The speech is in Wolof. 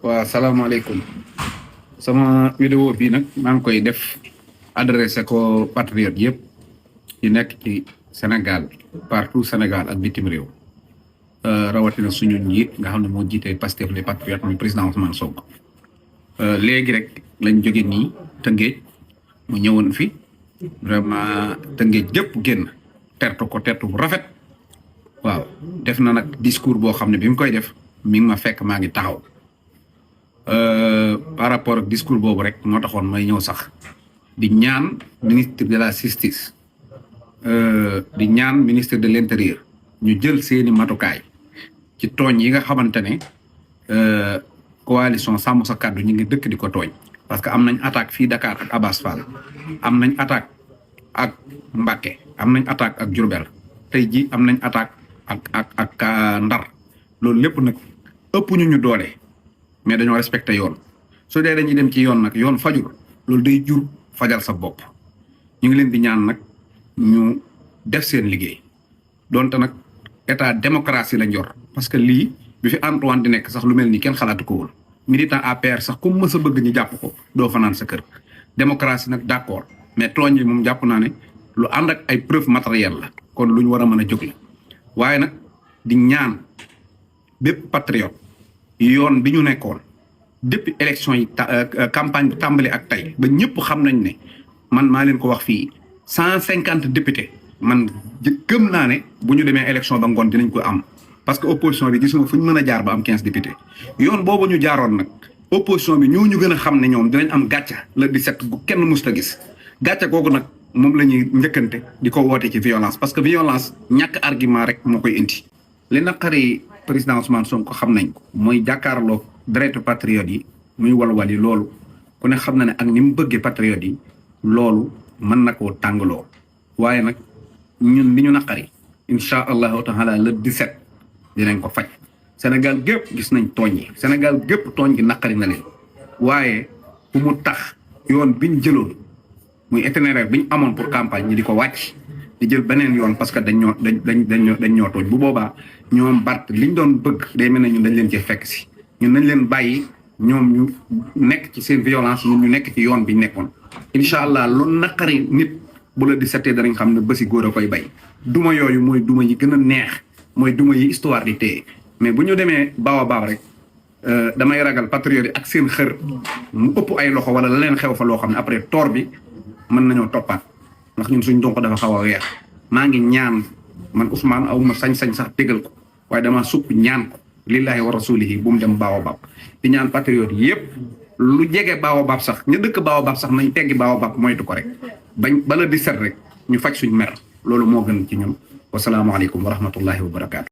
waa salaamaaleykum sama vidéo bi nag maa ngi koy def adressé ko patriote yëpp yi nekk ci Sénégal partout Sénégal ak bitim réew rawatina suñu njiit nga xam ne moo jiite Pastef les patriotes muy président Ousmane Sonko léegi rek lañ jóge nii Tëngéej mu ñëwoon fi vraiment Tëngéej jëpp génn tertu ko tertu bu rafet waaw def na nag discours boo xam ne bi mu koy def mi ngi ma fekk maa ngi taxaw par rapport ak discours boobu rek moo taxoon may ñëw sax di ñaan ministre de la justice di ñaan ministre de l'intérieur ñu jël seeni matukaay ci tooñ yi nga xamante ne coalition Sàmm Sa Kàddu ñu ngi dëkk di ko tooñ parce que am nañ attaque fii Dakar ak Abass Fall am nañ attaque ak Mbacké am nañ attaque ak Diourbel tey ji am nañ attaque ak Ndar loolu lépp nag ëpp ñu doole mais dañoo respecté yoon su dee dañuy dem ci yoon nag yoon fajul loolu day jur fajal sa bopp ñu ngi leen di ñaan nag ñu def seen liggéey donte nag état démocratie lañ yor parce que lii bi fi Antoine di nekk sax lu mel ni kenn xalaatu ko woon militant APR sax comme mës a bëgg ñu jàpp ko doo fanaan sa kër démocratie nag d'accord mais tooñ yi moom jàpp naa ne lu ànd ak ay preuve matérielle la kon lu ñu war a mën a jóg la waaye nag di ñaan bépp patriote yoon bi ñu nekkoon depuis élection yi campagne bi tàmbali ak tey ba ñëpp xam nañ ne man maa leen ko wax fii 150 députés man gëm naa ne bu ñu demee élection ba ngoon dinañ ko am parce que opposition bi gisuma fu ñu mën a jaar ba am 15 députés yoon boobu ñu jaaroon nag opposition bi ñoo ñu gën a xam ne ñoom dinañ am gàcca le 17 bu kenn musta gis gàcca googu nag moom la ñuy njëkkante di ko woote ci violence parce que violence ñàkk argument rek moo koy indi li naqari président Ousmane Sonko xam nañ ko mooy jàkkaarloo deretu patriote yi muy walwal yi loolu ku ne xam na ne ak ni mu bëggee patriote yi loolu mën na koo tàngaloo waaye nag ñun li ñu naqari incha allahu taala le 17 dinañ ko faj Sénégal gépp gis nañ tooñ yi Sénégal gépp tooñ gi naqari na leen waaye bu mu tax yoon biñ jëloon muy itinéraire biñ amoon pour campagne ñi di ko wàcc di jël beneen yoon parce que dañ ñoo tooñ bu boobaa ñoom Bart liñ doon bëgg day mel ne ñun dañ leen cee fekk si ñun nañ leen bàyyi ñoom ñu nekk ci seen violence ñun ñu nekk ci yoon bi nekkoon incha allah lu naqari nit bu la di settee danañ xam ne bési góor a koy bay duma yooyu mooy duma yi gën a neex mooy duma yi histoire di téye mais bu ñu demee baab rek damay ragal patriote yi ak seen xër mu ëpp ay loxo wala la leen xew fa loo xam ne après toor bi mën nañoo toppaat ndax ñun suñ donc dafa xaw a weex maa ngi ñaan man Ousmane awuma sañ-sañ sax tégal ko waaye dama sukk ñaan ko lillahi wa rasulihi bu mu dem baobab di ñaan patriote yépp lu jege baobab sax ñu dëkk baobab sax nañ teggi baobab moytu ko rek bañ bala di set rek ñu faj suñ mer loolu moo gën ci ñun wasalaamaaleykum wa rahmatullahi wa barakaatu